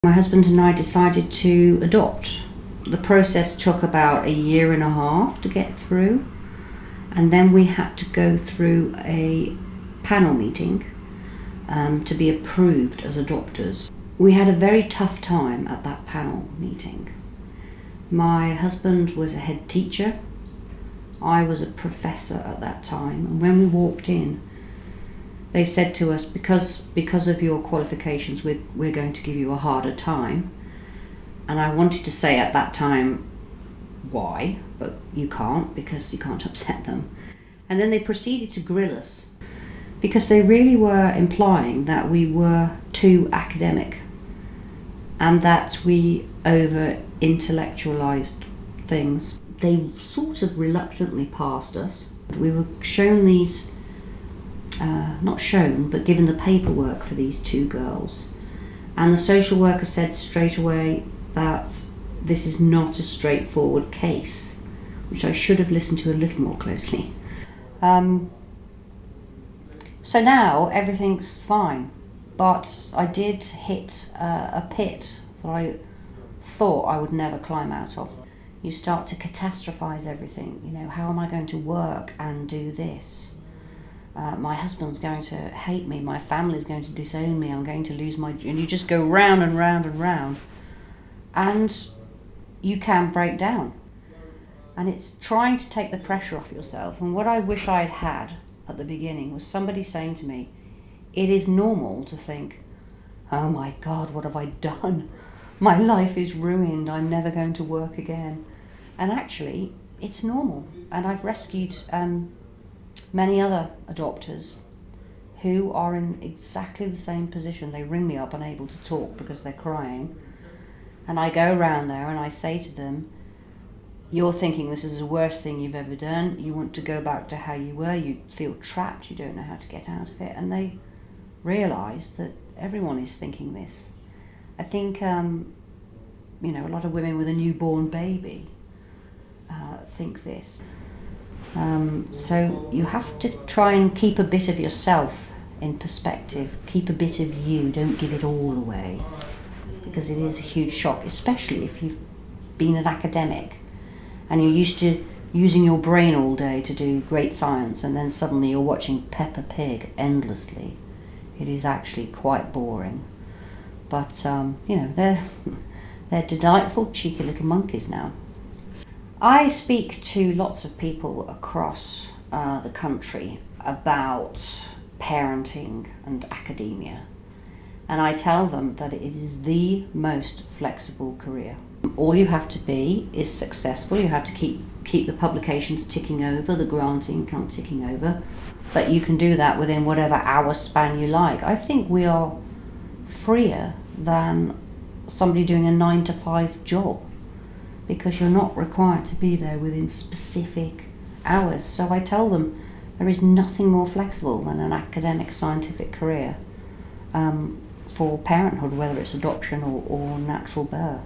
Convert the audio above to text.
My husband and I decided to adopt. The process took about 1.5 years to get through, and then we had to go through a panel meeting to be approved as adopters. We had a very tough time at that panel meeting. My husband was a head teacher, I was a professor at that time, and when we walked in, they said to us, because of your qualifications, we're going to give you a harder time. And I wanted to say at that time why, but you can't, because you can't upset them. And then they proceeded to grill us, because they really were implying that we were too academic and that we over-intellectualized things. They sort of reluctantly passed us. We were shown these not shown, but given the paperwork for these 2 girls. And the social worker said straight away that this is not a straightforward case, which I should have listened to a little more closely. So now everything's fine, but I did hit a pit that I thought I would never climb out of. You start to catastrophize everything. You know, how am I going to work and do this? My husband's going to hate me, my family's going to disown me, I'm going to lose my... And you just go round and round and round. And you can break down. And it's trying to take the pressure off yourself. And what I wish I'd had at the beginning was somebody saying to me, it is normal to think, oh my God, what have I done? My life is ruined, I'm never going to work again. And actually, it's normal. And I've rescued many other adopters who are in exactly the same position. They ring me up unable to talk because they're crying, and I go around there and I say to them, you're thinking this is the worst thing you've ever done, you want to go back to how you were, you feel trapped, you don't know how to get out of it. And they realise that everyone is thinking this. I think a lot of women with a newborn baby think this. So you have to try and keep a bit of yourself in perspective, keep a bit of you, don't give it all away, because it is a huge shock, especially if you've been an academic and you're used to using your brain all day to do great science, and then suddenly you're watching Peppa Pig endlessly. It is actually quite boring. But they're delightful, cheeky little monkeys now. I speak to lots of people across the country about parenting and academia, and I tell them that it is the most flexible career. All you have to be is successful. You have to keep the publications ticking over, the grant income ticking over, but you can do that within whatever hour span you like. I think we are freer than somebody doing a 9-to-5 job, because you're not required to be there within specific hours. So I tell them there is nothing more flexible than an academic scientific career for parenthood, whether it's adoption or natural birth.